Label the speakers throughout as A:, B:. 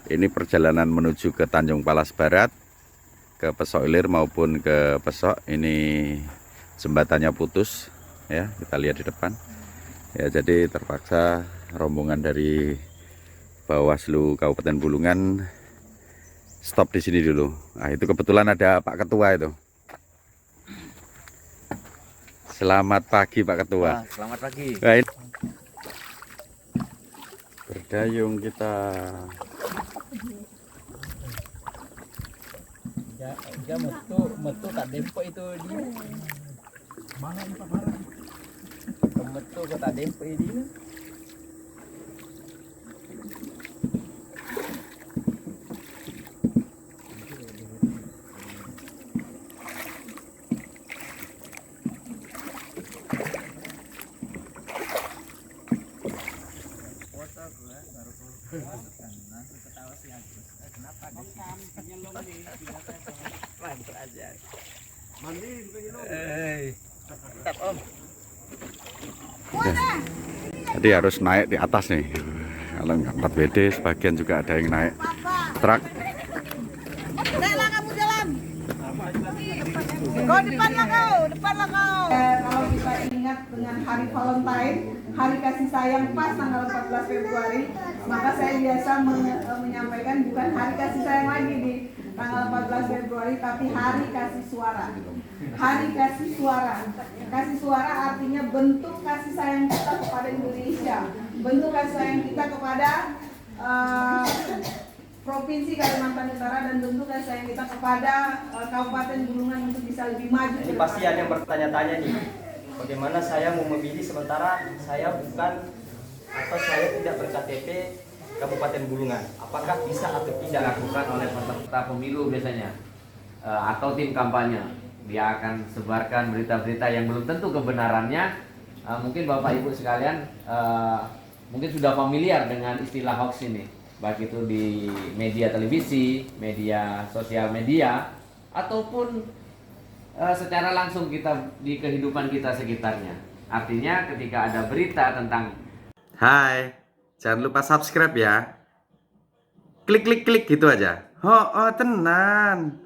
A: Ini perjalanan menuju ke Tanjung Palas Barat, ke Pesok Ilir maupun ke Pesok. Ini jembatannya putus, ya kita lihat di depan. Ya jadi terpaksa rombongan dari Bawaslu Kabupaten Bulungan stop di sini dulu. Nah itu kebetulan ada Pak Ketua itu. Selamat pagi Pak Ketua.
B: Selamat pagi.
A: Nah, ini berdayung kita.
B: Ya metu tak dempo itu dia. Mana ini Pak Bara? Metu ke tak dempo ini.
A: Jadi harus naik di atas nih. Kalau nggak 4 WD, sebagian juga ada yang naik truk.
C: Naiklah kamu jalan. Kau depan lah kau. Kalau kita ingat dengan hari Valentine, hari kasih sayang pas tanggal 14 Februari, maka saya biasa menyampaikan bukan hari kasih sayang lagi di tanggal 14 Februari, tapi hari kasih suara. Hari kasih suara. Kasih suara artinya bentuk kasih sayang kita kepada Indonesia, bentuk kasih sayang kita kepada Provinsi Kalimantan Utara, dan bentuk kasih sayang kita kepada Kabupaten Bulungan untuk bisa lebih maju.
D: Ini pasti ada yang bertanya-tanya nih, bagaimana saya mau memilih sementara saya bukan atau saya tidak ber-KTP Kabupaten Bulungan, apakah bisa atau tidak?
B: Dilakukan oleh peserta pemilu biasanya atau tim kampanye. Dia akan sebarkan berita-berita yang belum tentu kebenarannya. Mungkin Bapak Ibu sekalian mungkin sudah familiar dengan istilah hoax ini, baik itu di media televisi, media sosial media, ataupun secara langsung kita di kehidupan kita sekitarnya. Artinya ketika ada berita tentang
A: Hai, jangan lupa subscribe ya. Klik gitu aja. Tenan.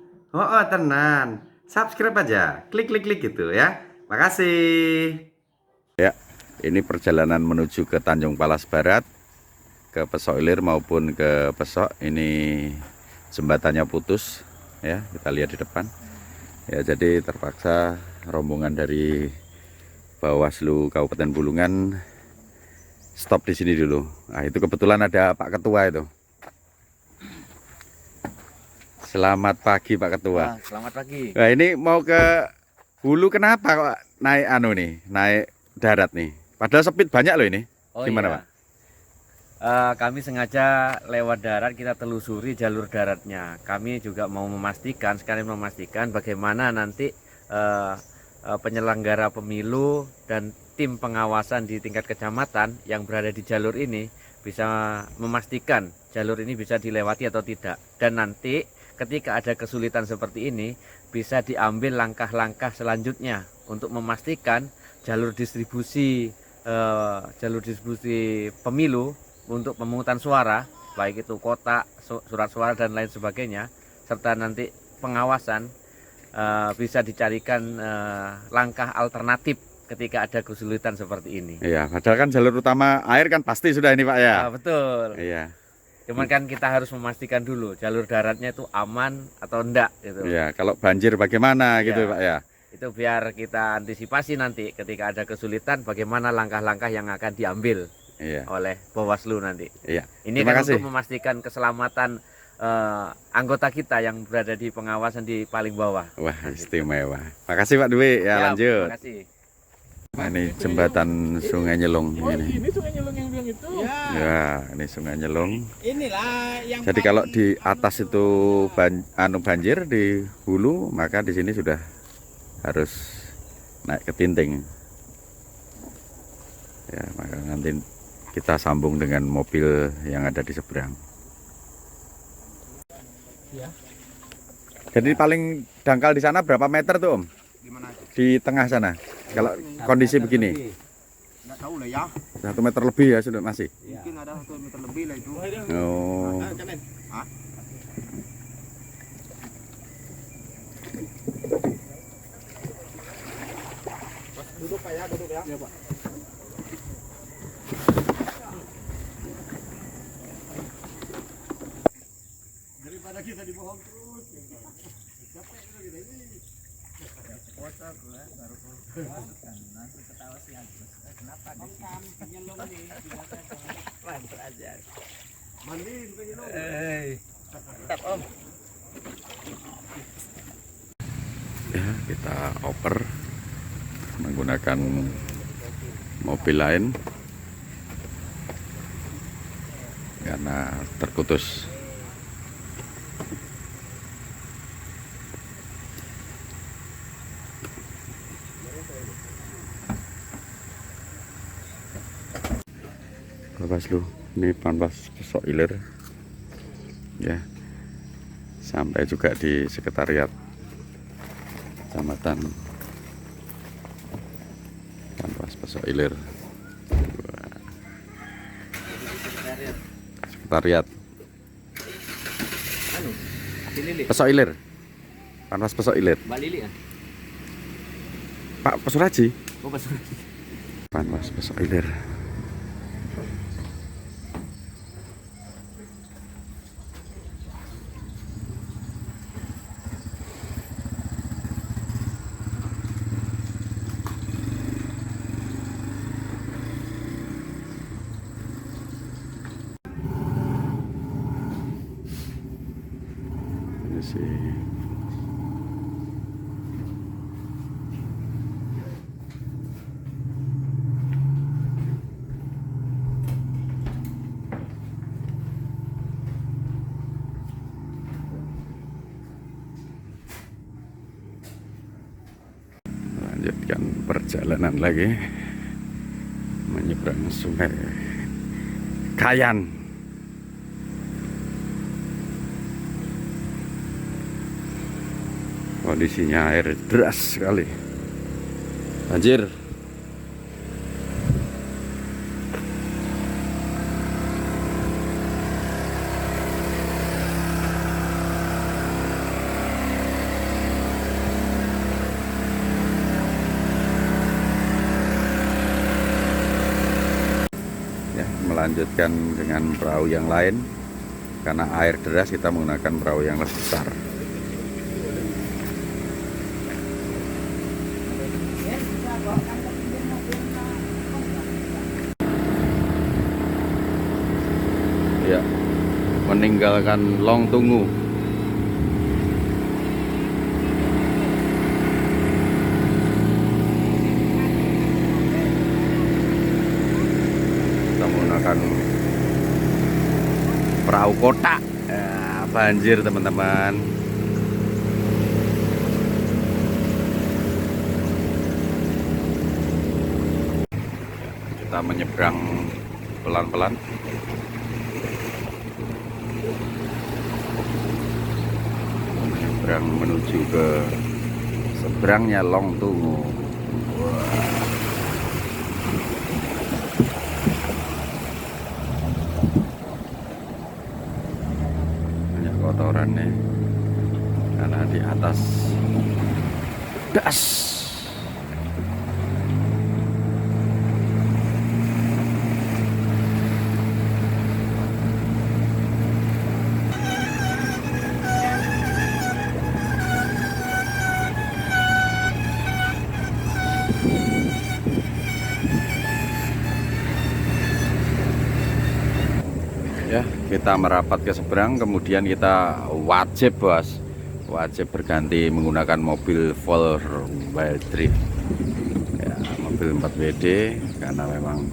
A: Tenan. Subscribe aja. Klik gitu ya. Makasih. Ya, ini perjalanan menuju ke Tanjung Palas Barat, ke Pesok Ilir maupun ke Pesok. Ini jembatannya putus, ya kita lihat di depan. Ya jadi terpaksa rombongan dari Bawaslu Kabupaten Bulungan stop di sini dulu. Nah itu kebetulan ada Pak Ketua itu. Selamat pagi Pak Ketua.
B: Selamat pagi.
A: Nah ini mau ke Hulu, kenapa kok naik naik darat nih? Padahal sepit banyak loh ini. Gimana Pak?
B: Kami sengaja lewat darat, kita telusuri jalur daratnya. Kami juga mau memastikan, sekalian memastikan bagaimana nanti penyelenggara pemilu dan tim pengawasan di tingkat kecamatan yang berada di jalur ini bisa memastikan jalur ini bisa dilewati atau tidak. Dan nanti ketika ada kesulitan seperti ini bisa diambil langkah-langkah selanjutnya untuk memastikan jalur distribusi pemilu untuk pemungutan suara, baik itu kotak, surat suara dan lain sebagainya, serta nanti pengawasan bisa dicarikan langkah alternatif ketika ada kesulitan seperti ini.
A: Iya, padahal kan jalur utama air kan pasti sudah ini Pak ya.
B: Betul.
A: Iya.
B: Cuman kan kita harus memastikan dulu jalur daratnya itu aman atau enggak gitu.
A: Iya, kalau banjir bagaimana gitu Pak ya.
B: Itu biar kita antisipasi nanti ketika ada kesulitan bagaimana langkah-langkah yang akan diambil oleh Bawaslu nanti.
A: Iya.
B: Ini kan untuk memastikan keselamatan anggota kita yang berada di pengawasan di paling bawah.
A: Wah, istimewa. Makasih Pak Dwi. Ya, lanjut.
B: Terima kasih.
A: Nah, ini jembatan Sungai Nyelong ini.
E: Ini Sungai Nyelong yang bilang itu.
A: Ya, ini Sungai Nyelong.
E: Inilah yang
A: jadi kalau di atas itu banjir, di hulu, maka di sini sudah harus naik ke Tinting. Ya, maka nanti kita sambung dengan mobil yang ada di seberang.
E: Ya.
A: Jadi paling dangkal di sana berapa meter tuh Om? Di tengah sana. Kalau kondisi begini.
E: Nggak tahu lah ya.
A: 1 meter lebih ya sudah masih.
E: Mungkin ada 1 meter lebih lah itu.
A: Oh.
E: Duduk Pak ya, duduk ya. Iya Pak. Daripada kita dibohong terus. Capek itu kita ini. Foto gue baru nanti ketawa sih kenapa di sini nyelom nih lanjut aja mandi suka nyelom tetap Om.
A: Ya, kita oper menggunakan mobil lain karena terputus. Bawaslu, ini Panwas Pesok Ilir ya, sampai juga di sekretariat Kecamatan Panwas Pesok Ilir. Sekretariat Pesok Ilir, Panwas Pesok Ilir.
B: Mbak Lili kan?
A: Pak Pesuraji,
B: Oh, Pak Suri.
A: Panwas Pesok Ilir. Ini sih melanjutkan perjalanan lagi menyeberang Sungai Kayan. Kondisinya air deras sekali, banjir. Ya, melanjutkan dengan perahu yang lain karena air deras, kita menggunakan perahu yang lebih besar. Ya, meninggalkan Long Tungu. Kita menggunakan perahu kotak. Ya, banjir teman-teman. Kita menyeberang pelan-pelan. Menyeberang menuju ke seberangnya Long Tungu. Banyak kotoran nih karena di atas das. Ya, kita merapat ke seberang, kemudian kita wajib berganti menggunakan mobil 4-wheel drive ya, mobil 4WD, karena memang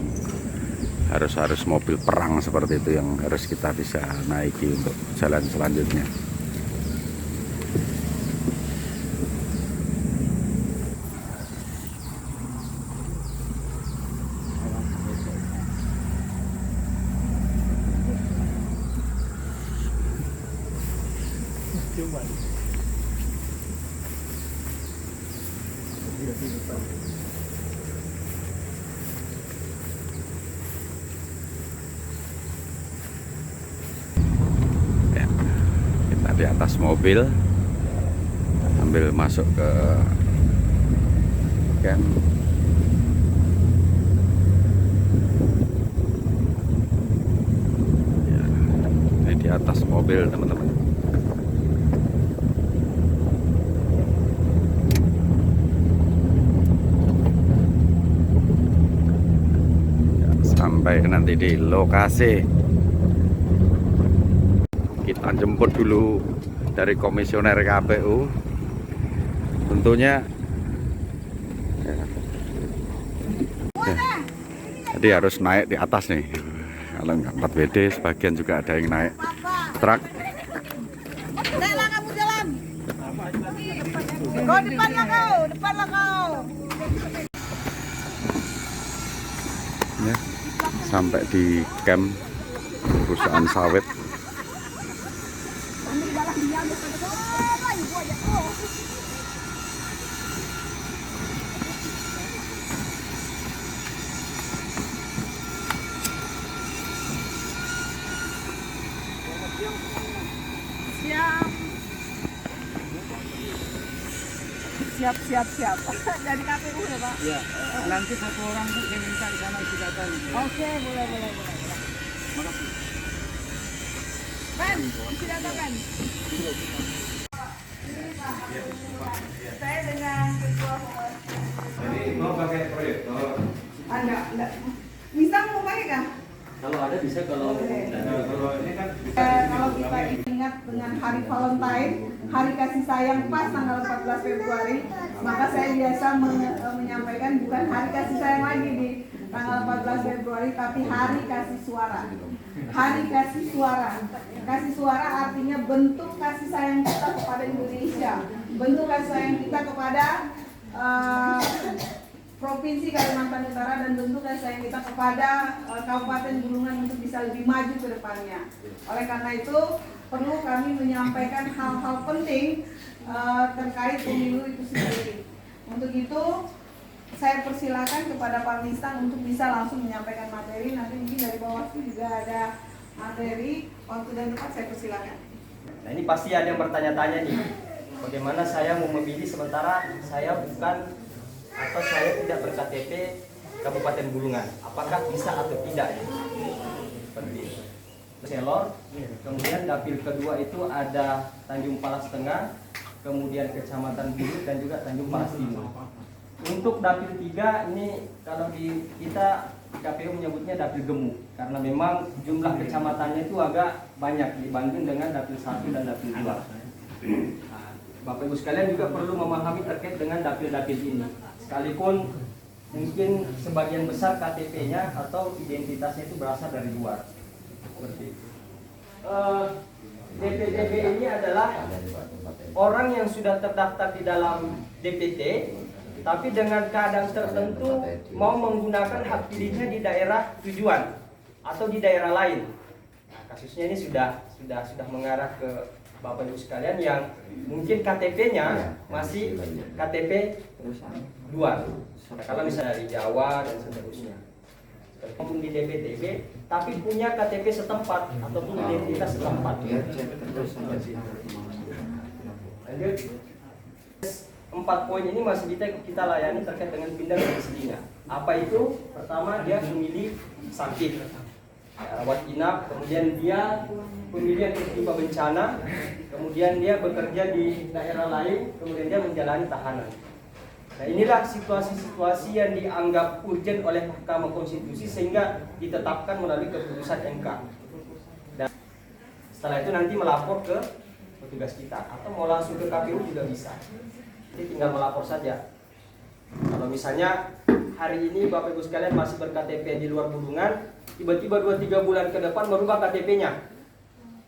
A: harus mobil perang seperti itu yang harus kita bisa naiki untuk jalan selanjutnya. Ya, di atas mobil sambil masuk ke camp. Ya, ini di atas mobil teman-teman. Ya, sampai nanti di lokasi kita jemput dulu dari komisioner KPU tentunya ya. Jadi harus naik di atas nih, kalau nggak 4 WD sebagian juga ada yang naik truk.
C: Naiklah kamu jalan. Kau depanlah kau.
A: Ya, sampai di camp perusahaan sawit.
C: Siap. Dari KPU ya Pak?
E: Ya, nanti satu orang tuh saya minta di sana isi data.
C: Oke, boleh. Ben, isi data Ben. Saya dengan ketua.
A: Ini mau pakai proyektor.
C: Enggak. Bisa mau pakai kan?
B: Kalau ada bisa, kalau
A: Kalau ini kan
C: Kalau kita ingat dengan Hari Valentine, Hari Kasih Sayang pas tanggal 14 Februari, maka saya biasa menyampaikan bukan Hari Kasih Sayang lagi di tanggal 14 Februari, tapi Hari Kasih Suara. Hari Kasih Suara. Kasih suara artinya bentuk kasih sayang kita kepada Indonesia, bentuk kasih sayang kita kepada Provinsi Kalimantan Utara, dan bentuk kasih sayang kita kepada Kabupaten Bulungan untuk bisa lebih maju ke depannya. Oleh karena itu perlu kami menyampaikan hal-hal penting terkait pemilu itu sendiri. Untuk itu saya persilakan kepada Pak Listang untuk bisa langsung menyampaikan materi. Nanti mungkin dari Bawaslu juga ada materi. Waktu dan tempat saya persilakan.
D: Nah ini pasti ada yang bertanya-tanya nih, bagaimana saya mau memilih sementara saya bukan atau saya tidak berKTP Kabupaten Bulungan, apakah bisa atau tidak ya? Seperti itu. Selor, kemudian dapil kedua itu ada Tanjung Palas Tengah, kemudian Kecamatan Bulut dan juga Tanjung Palas Timur. Untuk dapil 3 ini kalau di kita KPU menyebutnya dapil gemuk karena memang jumlah kecamatannya itu agak banyak dibanding dengan dapil 1 dan dapil 2. Bapak Ibu sekalian juga perlu memahami terkait dengan dapil-dapil ini. Sekalipun mungkin sebagian besar KTP-nya atau identitasnya itu berasal dari luar. Seperti itu. DPDB ini adalah orang yang sudah terdaftar di dalam DPT, tapi dengan keadaan tertentu mau menggunakan hak pilihnya di daerah tujuan atau di daerah lain. Nah, kasusnya ini sudah mengarah ke Bapak Ibu sekalian yang mungkin KTP-nya masih KTP luar. Nah, kalau misalnya dari Jawa dan seterusnya. Maupun di DPTB, tapi punya KTP setempat ataupun identitas setempat. Lanjut. 4 poin ini masih kita layani terkait dengan pindah domisilinya. Apa itu? Pertama, dia memilih sakit, rawat inap, kemudian dia pemilihan tertimpa bencana, kemudian dia bekerja di daerah lain, kemudian dia menjalani tahanan. Nah, inilah situasi-situasi yang dianggap urgent oleh Mahkamah Konstitusi sehingga ditetapkan melalui keputusan MK. Dan setelah itu nanti melapor ke petugas kita atau mau langsung ke KPU juga bisa. Jadi tinggal melapor saja. Kalau misalnya hari ini Bapak Ibu sekalian masih berKTP di luar Bulungan, tiba-tiba 2-3 bulan ke depan merubah KTP-nya.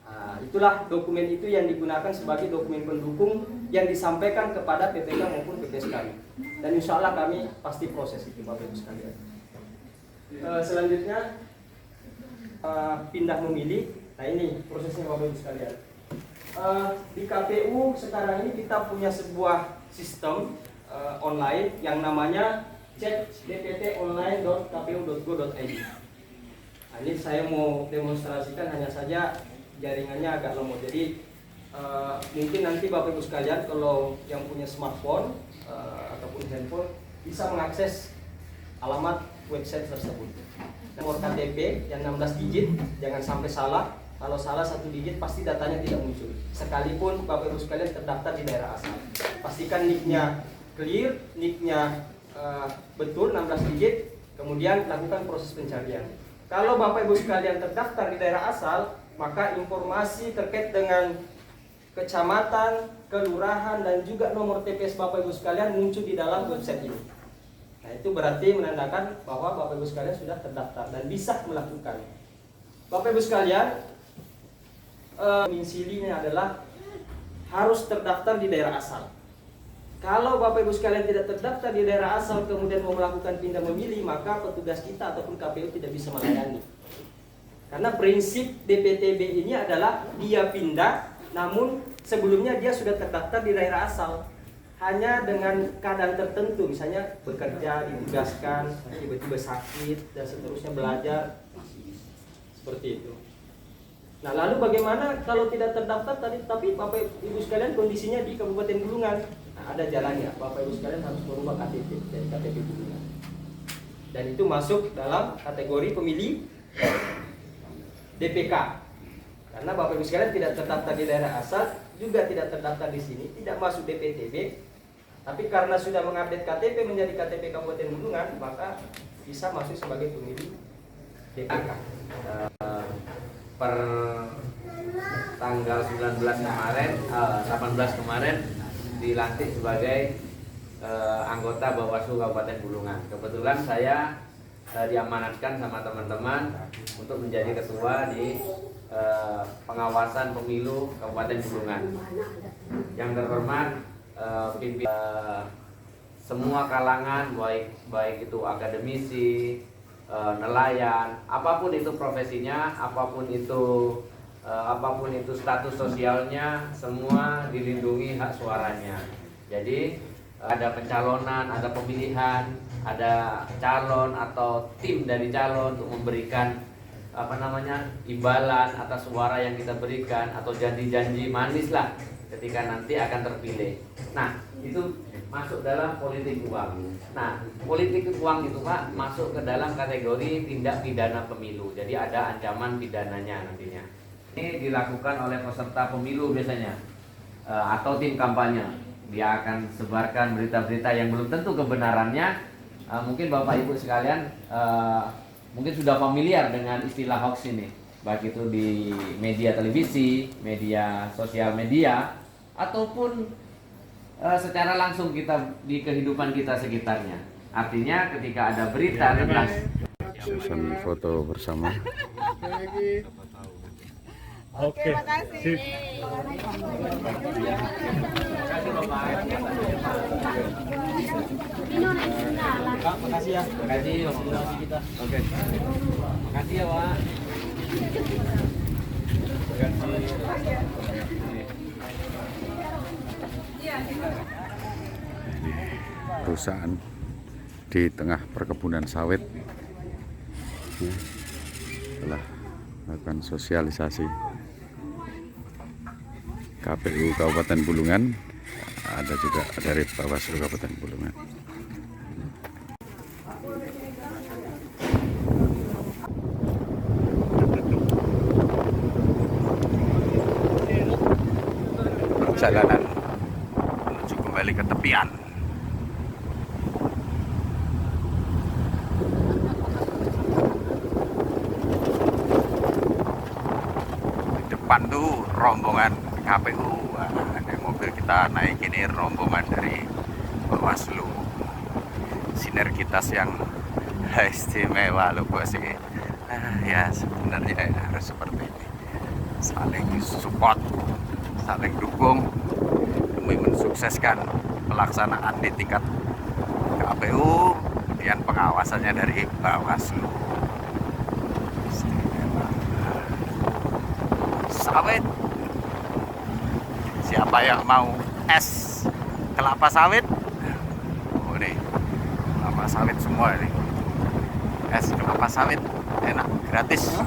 D: Nah, itulah dokumen itu yang digunakan sebagai dokumen pendukung yang disampaikan kepada PPK maupun PPS kami. Dan insya Allah kami pasti proses itu Bapak Ibu sekalian. Selanjutnya pindah memilih. Nah ini prosesnya Bapak Ibu sekalian. Di KPU sekarang ini kita punya sebuah sistem online yang namanya cek dpt.online.kpu.go.id. Nah, ini saya mau demonstrasikan, hanya saja jaringannya agak lemot. Jadi mungkin nanti Bapak Ibu sekalian kalau yang punya smartphone ataupun handphone bisa mengakses alamat website tersebut. Nomor KTP yang 16 digit jangan sampai salah. Kalau salah 1 digit pasti datanya tidak muncul. Sekalipun Bapak Ibu sekalian terdaftar di daerah asal, pastikan nicknya clear, nicknya betul 16 digit. Kemudian lakukan proses pencarian. Kalau Bapak Ibu sekalian terdaftar di daerah asal, maka informasi terkait dengan kecamatan, kelurahan, dan juga nomor TPS Bapak Ibu sekalian muncul di dalam website ini. Nah, itu berarti menandakan bahwa Bapak Ibu sekalian sudah terdaftar dan bisa melakukan. Bapak Ibu sekalian, domisilinya adalah harus terdaftar di daerah asal. Kalau Bapak Ibu sekalian tidak terdaftar di daerah asal kemudian mau melakukan pindah memilih, maka petugas kita ataupun KPU tidak bisa melayani. Karena prinsip DPTB ini adalah dia pindah, namun sebelumnya dia sudah terdaftar di daerah asal. Hanya dengan keadaan tertentu, misalnya bekerja, ditugaskan, tiba-tiba sakit, dan seterusnya belajar, seperti itu. Nah, lalu bagaimana kalau tidak terdaftar tadi, tapi Bapak Ibu sekalian kondisinya di Kabupaten Bulungan? Nah, ada jalannya. Bapak Ibu sekalian harus merubah KTP dari KTP Bulungan. Dan itu masuk dalam kategori pemilih DPK. Karena Bapak Ibu sekalian tidak terdaftar di daerah asal, juga tidak terdaftar di sini, tidak masuk DPTB. Tapi karena sudah mengupdate KTP menjadi KTP Kabupaten Bulungan, maka bisa masuk sebagai pemilih DPK.
B: Per tanggal 19 kemarin, 18 kemarin dilantik sebagai anggota Bawaslu Kabupaten Bulungan. Kebetulan saya diamanatkan sama teman-teman untuk menjadi ketua di pengawasan pemilu Kabupaten Bulungan. Yang terhormat pimpinan semua kalangan, baik itu akademisi, nelayan, apapun itu profesinya, apapun itu status sosialnya, semua dilindungi hak suaranya. Jadi ada pencalonan, ada pemilihan, ada calon atau tim dari calon untuk memberikan imbalan atas suara yang kita berikan atau janji-janji manis lah ketika nanti akan terpilih. Nah, itu masuk dalam politik uang. Nah, politik uang itu Pak masuk ke dalam kategori tindak pidana pemilu. Jadi ada ancaman pidananya nantinya. Ini dilakukan oleh peserta pemilu biasanya atau tim kampanye. Dia akan sebarkan berita-berita yang belum tentu kebenarannya. Mungkin Bapak Ibu sekalian mungkin sudah familiar dengan istilah hoax ini, baik itu di media televisi, media sosial media, ataupun secara langsung kita di kehidupan kita sekitarnya. Artinya ketika ada berita tentang
A: Susun foto bersama.
C: Oke, makasih.
D: Pak, makasih ya.
B: Makasih kita. Oke. Makasih ya, Pak.
A: Perusahaan di tengah perkebunan sawit telah melakukan sosialisasi. KPU Kabupaten Bulungan, ada juga dari Bawaslu Kabupaten Bulungan. Perjalanan menuju kembali ke tepian. Di depan tuh rombongan KPU. Ada mobil kita naik ini rombongan dari Bawaslu. Sinergitas yang istimewa loh bos ini. Ya sebenarnya harus seperti ini, saling support, saling dukung demi mensukseskan pelaksanaan di tingkat KPU dan pengawasannya dari Bawaslu. Istimewa. Sawit. Siapa yang mau es kelapa sawit? Oh nih, kelapa sawit semua ini. Es kelapa sawit enak, gratis.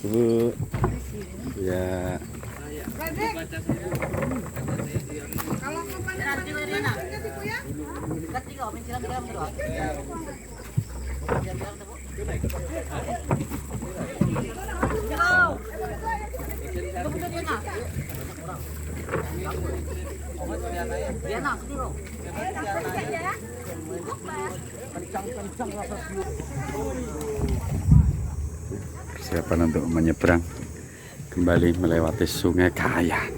A: Bu, ya.
C: Kalau kemana-mana ya.
A: Persiapan untuk menyeberang kembali melewati Sungai Kahayan.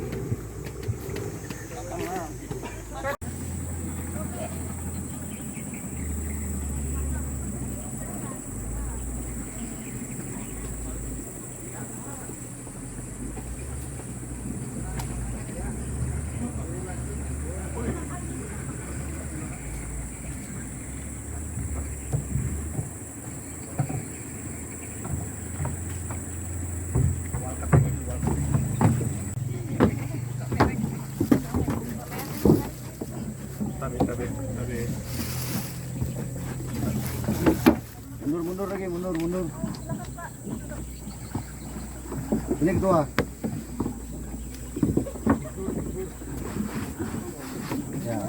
E: Mundur lagi, mundur. Ini ketua. Ya.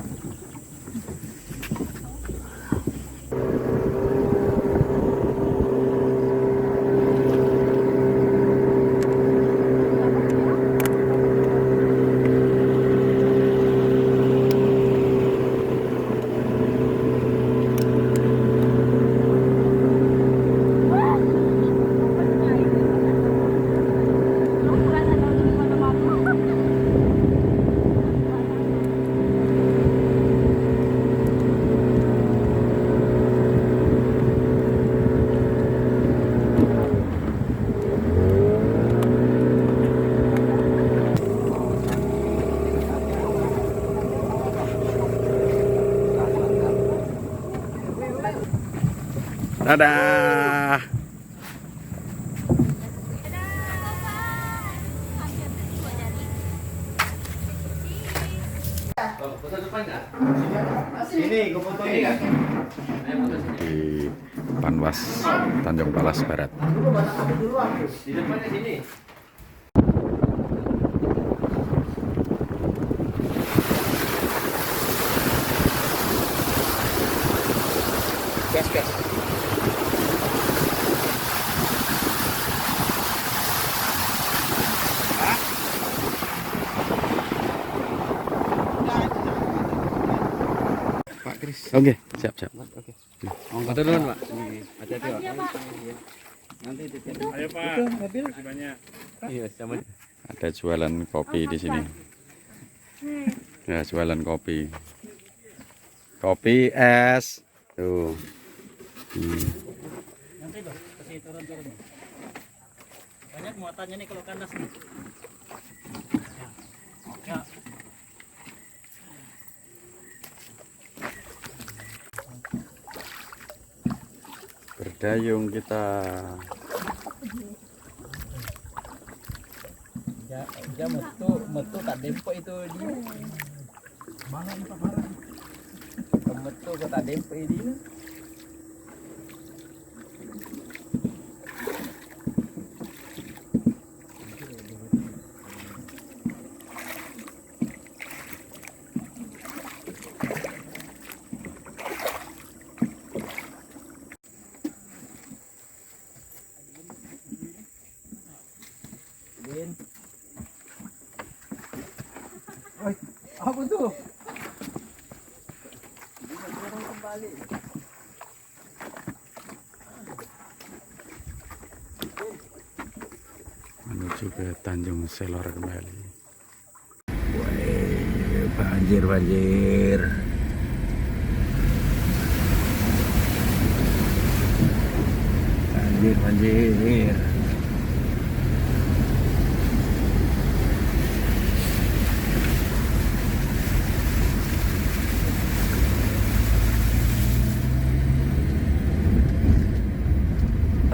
A: Dadah.
B: Foto depan nggak?
E: Ini gue foto
B: Ini nggak? Ayo foto sini.
A: Di Panwas Tanjung Palas Barat.
B: Di depannya sini. Gas.
A: Pak Kris. Oke, siap.
B: Oke. Foto duluan, Pak. Hati-hati, Pak. Nanti
F: Ayo Pak, kasih banyak.
B: Iya, sama.
A: Ada jualan kopi di sini. Ya, jualan kopi. Kopi es. Tuh.
F: Nanti loh, kasih turun. Banyak muatannya nih kalau kandas nih. Ya.
A: Berdayung kita.
F: Ya metu tak dempo itu dia. Mana ini Pak Barang? Metu kok tak dempo ini. Apa tuh?
A: Menuju ke Tanjung Selor kembali. Wih, banjir. Banjir.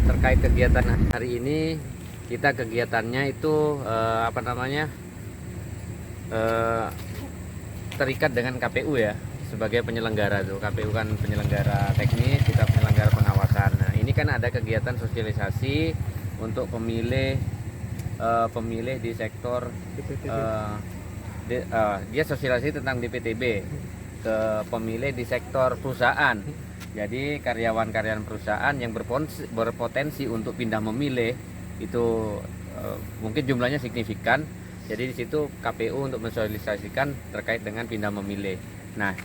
B: Terkait kegiatan hari ini, kita kegiatannya itu terikat dengan KPU ya. sebagai penyelenggara tuh. KPU kan penyelenggara teknis, kita penyelenggara pengawasan. Nah, ini kan ada kegiatan sosialisasi untuk pemilih di sektor dia sosialisasi tentang DPTB ke pemilih di sektor perusahaan. Jadi karyawan-karyawan perusahaan yang berpotensi untuk pindah memilih itu mungkin jumlahnya signifikan. Jadi di situ KPU untuk mensosialisasikan terkait dengan pindah memilih. Nah,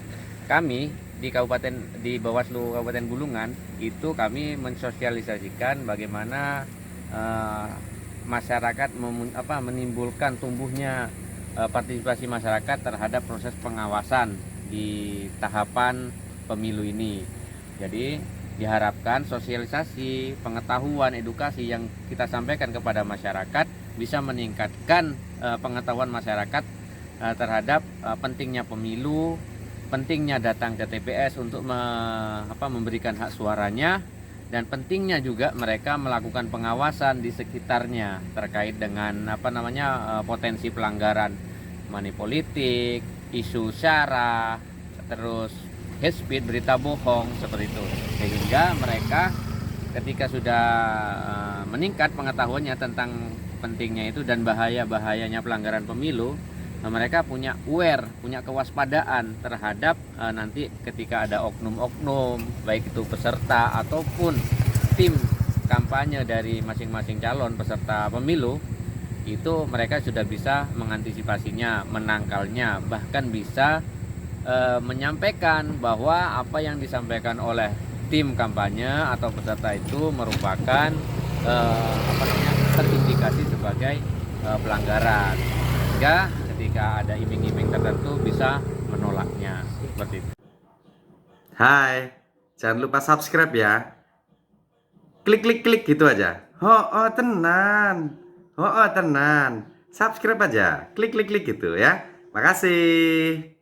B: kami di Bawaslu Kabupaten Bulungan itu kami mensosialisasikan bagaimana masyarakat menimbulkan tumbuhnya partisipasi masyarakat terhadap proses pengawasan di tahapan pemilu ini. Jadi diharapkan sosialisasi, pengetahuan, edukasi yang kita sampaikan kepada masyarakat bisa meningkatkan pengetahuan masyarakat terhadap pentingnya pemilu, pentingnya datang ke TPS untuk memberikan hak suaranya, dan pentingnya juga mereka melakukan pengawasan di sekitarnya terkait dengan potensi pelanggaran money politik, isu sara, terus hate speech, berita bohong seperti itu, sehingga mereka ketika sudah meningkat pengetahuannya tentang pentingnya itu dan bahayanya pelanggaran pemilu, mereka punya punya kewaspadaan terhadap nanti ketika ada oknum-oknum, baik itu peserta ataupun tim kampanye dari masing-masing calon peserta pemilu, itu mereka sudah bisa mengantisipasinya, menangkalnya, bahkan bisa menyampaikan bahwa apa yang disampaikan oleh tim kampanye atau peserta itu merupakan terindikasi sebagai pelanggaran, sehingga ketika ada iming-iming tertentu bisa menolaknya seperti itu.
A: Hai, jangan lupa subscribe ya. Klik klik klik gitu aja. Tenan. Subscribe aja. Klik klik klik gitu ya. Makasih.